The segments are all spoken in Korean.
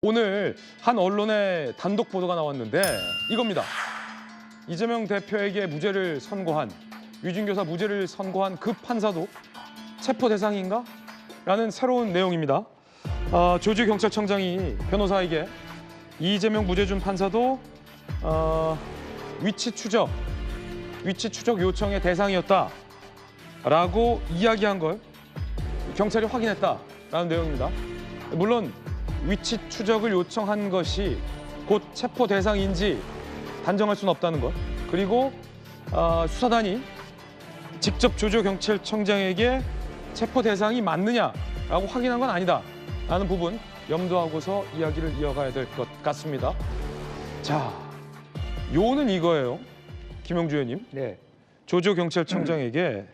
오늘 한 언론의 단독 보도가 나왔는데 이겁니다. 이재명 대표에게 무죄를 선고한, 위준교사 무죄를 선고한 그 판사도 체포 대상인가? 라는 새로운 내용입니다. 조지 경찰청장이 변호사에게 이재명 무죄 준 판사도 위치 추적 요청의 대상이었다라고 이야기한 걸 경찰이 확인했다라는 내용입니다. 물론 위치 추적을 요청한 것이 곧 체포 대상인지 단정할 수는 없다는 것. 그리고 수사단이 직접 조조 경찰청장에게 체포 대상이 맞느냐라고 확인한 건 아니다라는 부분 염두하고서 이야기를 이어가야 될 것 같습니다. 자, 요는 이거예요. 김영주 의원님. 네. 조조 경찰청장에게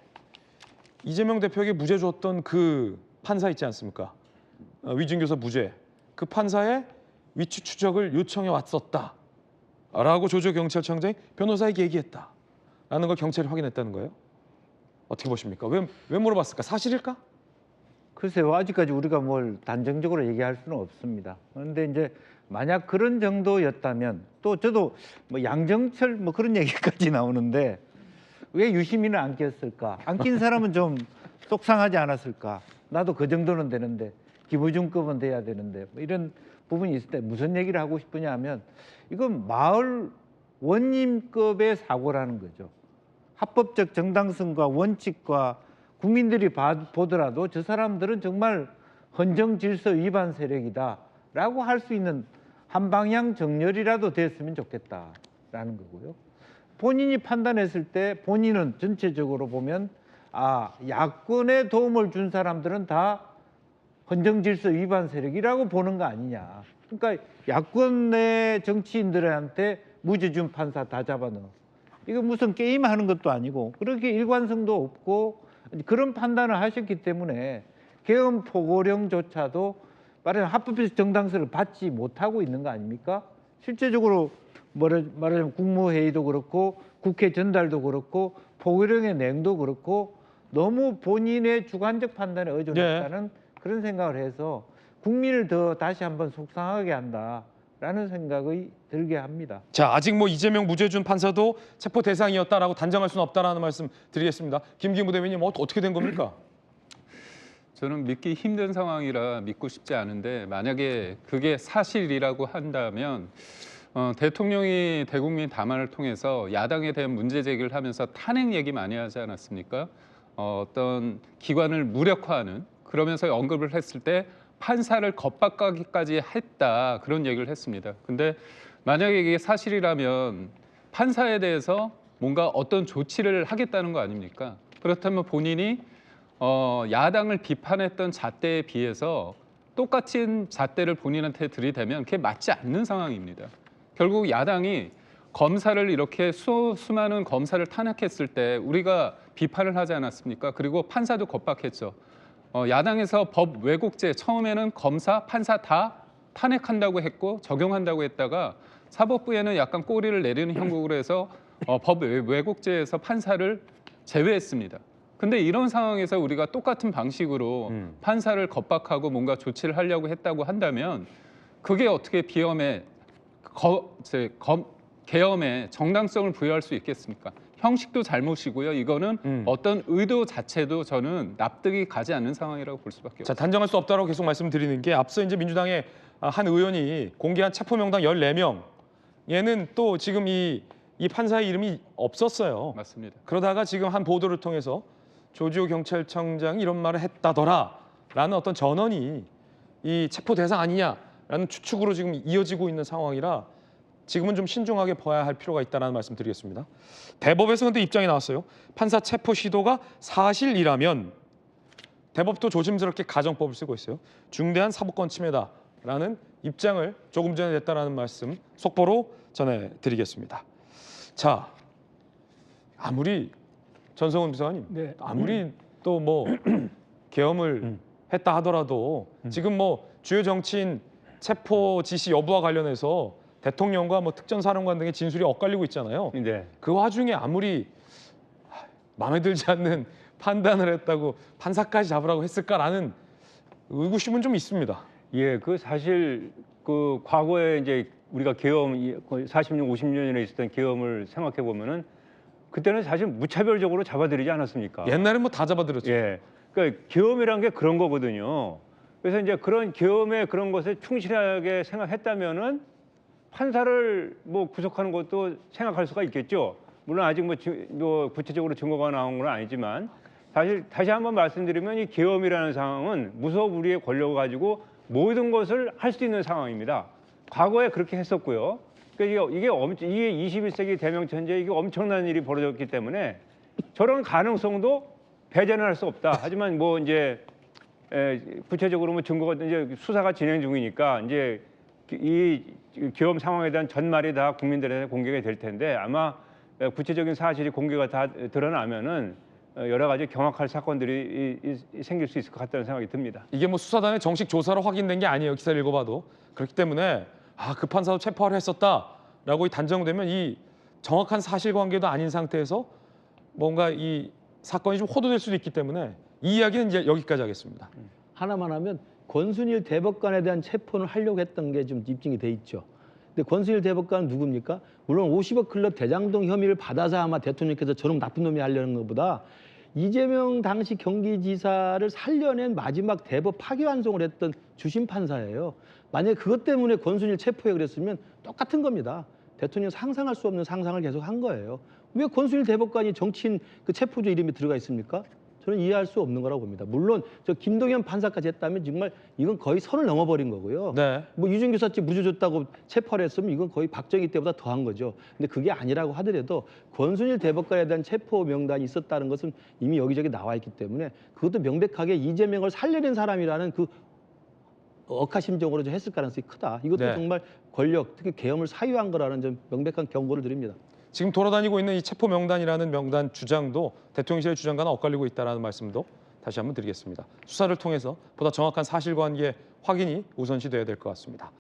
이재명 대표에게 무죄 줬던 그 판사 있지 않습니까? 위준교사 무죄. 그 판사의 위치 추적을 요청해 왔었다라고 조조 경찰청장이 변호사에게 얘기했다라는 걸 경찰이 확인했다는 거예요. 어떻게 보십니까? 왜 물어봤을까? 사실일까? 글쎄요, 아직까지 우리가 뭘 단정적으로 얘기할 수는 없습니다. 그런데 이제 만약 그런 정도였다면 또 저도 뭐 양정철 뭐 그런 얘기까지 나오는데 왜 유시민을 안 꼈을까? 안 낀 사람은 좀 속상하지 않았을까? 나도 그 정도는 되는데 기부중급은 돼야 되는데 뭐 이런 부분이 있을 때 무슨 얘기를 하고 싶으냐 하면 이건 마을 원님급의 사고라는 거죠. 합법적 정당성과 원칙과 국민들이 보더라도 저 사람들은 정말 헌정질서 위반 세력이다라고 할 수 있는 한방향 정렬이라도 됐으면 좋겠다라는 거고요. 본인이 판단했을 때 본인은 전체적으로 보면 야권에 도움을 준 사람들은 다 헌정질서 위반 세력이라고 보는 거 아니냐. 그러니까 야권의 정치인들한테 무죄 준 판사 다 잡아넣어. 이거 무슨 게임하는 것도 아니고 그렇게 일관성도 없고 그런 판단을 하셨기 때문에 계엄 포고령조차도 말하자면 합법적 정당성을 받지 못하고 있는 거 아닙니까? 실제적으로 말하자면 국무회의도 그렇고 국회 전달도 그렇고 포고령의 내용도 그렇고 너무 본인의 주관적 판단에 의존했다는 그런 생각을 해서 국민을 더 다시 한번 속상하게 한다라는 생각이 들게 합니다. 자, 아직 뭐 이재명 무죄 준 판사도 체포 대상이었다라고 단정할 수는 없다라는 말씀 드리겠습니다. 김기부 대변인 어떻게 된 겁니까? 저는 믿기 힘든 상황이라 믿고 싶지 않은데 만약에 그게 사실이라고 한다면 대통령이 대국민 담화를 통해서 야당에 대한 문제 제기를 하면서 탄핵 얘기 많이 하지 않았습니까? 어떤 기관을 무력화하는 그러면서 언급을 했을 때 판사를 겁박하기까지 했다 그런 얘기를 했습니다. 근데 만약에 이게 사실이라면 판사에 대해서 뭔가 어떤 조치를 하겠다는 거 아닙니까? 그렇다면 본인이 야당을 비판했던 잣대에 비해서 똑같은 잣대를 본인한테 들이대면 그게 맞지 않는 상황입니다. 결국 야당이 검사를 이렇게 수많은 검사를 탄핵했을 때 우리가 비판을 하지 않았습니까? 그리고 판사도 겁박했죠. 야당에서 법 왜곡죄 처음에는 검사, 판사 다 탄핵한다고 했고 적용한다고 했다가 사법부에는 약간 꼬리를 내리는 형국으로 해서 법 왜곡죄에서 판사를 제외했습니다. 근데 이런 상황에서 우리가 똑같은 방식으로 판사를 겁박하고 뭔가 조치를 하려고 했다고 한다면 그게 어떻게 계엄에 정당성을 부여할 수 있겠습니까? 형식도 잘못이고요. 이거는 어떤 의도 자체도 저는 납득이 가지 않는 상황이라고 볼 수밖에 없습니다. 자, 단정할 수 없다고 계속 말씀드리는 게 앞서 이제 민주당의 한 의원이 공개한 체포 명단 14명 얘는 또 지금 이 판사의 이름이 없었어요. 맞습니다. 그러다가 지금 한 보도를 통해서 조지호 경찰청장이 이런 말을 했다더라라는 어떤 전언이 이 체포 대상 아니냐라는 추측으로 지금 이어지고 있는 상황이라 지금은 좀 신중하게 봐야 할 필요가 있다는 말씀 드리겠습니다. 대법에서 근데 입장이 나왔어요. 판사 체포 시도가 사실이라면 대법도 조심스럽게 가정법을 쓰고 있어요. 중대한 사법권 침해다라는 입장을 조금 전에 냈다라는 말씀 속보로 전해드리겠습니다. 자, 아무리 전성훈 비서관님, 아무리 또 뭐 계엄을 했다 하더라도 지금 뭐 주요 정치인 체포 지시 여부와 관련해서 대통령과 뭐 특전사령관 등의 진술이 엇갈리고 있잖아요. 네. 그 와중에 아무리 마음에 들지 않는 판단을 했다고 판사까지 잡으라고 했을까라는 의구심은 좀 있습니다. 예, 그 사실 그 과거에 이제 우리가 계엄 40년, 50년에 있었던 계엄을 생각해 보면은 그때는 사실 무차별적으로 잡아들이지 않았습니까? 옛날에 뭐 다 잡아들였죠. 예, 그러니까 계엄이란 게 그런 거거든요. 그래서 이제 그런 계엄의 그런 것에 충실하게 생각했다면은 판사를 뭐 구속하는 것도 생각할 수가 있겠죠. 물론 아직 뭐 구체적으로 증거가 나온 건 아니지만 사실 다시 한번 말씀드리면 이 계엄이라는 상황은 무소불위의 권력을 가지고 모든 것을 할 수 있는 상황입니다. 과거에 그렇게 했었고요. 그러니까 이게 21세기 대명천지에 이게 엄청난 일이 벌어졌기 때문에 저런 가능성도 배제는 할 수 없다. 하지만 뭐 이제 구체적으로 뭐 증거가 이제 수사가 진행 중이니까 이제 이 계엄 상황에 대한 전말이 다 국민들한테 공개가 될 텐데 아마 구체적인 사실이 공개가 다 드러나면은 여러 가지 경악할 사건들이 생길 수 있을 것 같다는 생각이 듭니다. 이게 뭐 수사단의 정식 조사로 확인된 게 아니에요. 기사를 읽어봐도. 그렇기 때문에 그 판사도 체포를 했었다라고 단정되면 이 정확한 사실관계도 아닌 상태에서 뭔가 이 사건이 좀 호도될 수도 있기 때문에 이 이야기는 이제 여기까지 하겠습니다. 하나만 하면 권순일 대법관에 대한 체포를 하려고 했던 게 좀 입증이 돼 있죠. 근데 권순일 대법관은 누굽니까? 물론 50억 클럽 대장동 혐의를 받아서 아마 대통령께서 저런 나쁜 놈이 하려는 것보다 이재명 당시 경기지사를 살려낸 마지막 대법 파기환송을 했던 주심 판사예요. 만약에 그것 때문에 권순일 체포해 그랬으면 똑같은 겁니다. 대통령 상상할 수 없는 상상을 계속 한 거예요. 왜 권순일 대법관이 정치인 그 체포조 이름이 들어가 있습니까? 저는 이해할 수 없는 거라고 봅니다. 물론 저 김동연 판사까지 했다면 정말 이건 거의 선을 넘어버린 거고요. 네. 뭐 유증규 사치 무죄 줬다고 체포를 했으면 이건 거의 박정희 때보다 더한 거죠. 근데 그게 아니라고 하더라도 권순일 대법관에 대한 체포 명단이 있었다는 것은 이미 여기저기 나와 있기 때문에 그것도 명백하게 이재명을 살려낸 사람이라는 그 억하심정으로 좀 했을 가능성이 크다. 이것도 네. 정말 권력, 특히 계엄을 사유한 거라는 좀 명백한 경고를 드립니다. 지금 돌아다니고 있는 이 체포 명단이라는 명단 주장도 대통령실의 주장과는 엇갈리고 있다는 말씀도 다시 한번 드리겠습니다. 수사를 통해서 보다 정확한 사실관계 확인이 우선시돼야 될 것 같습니다.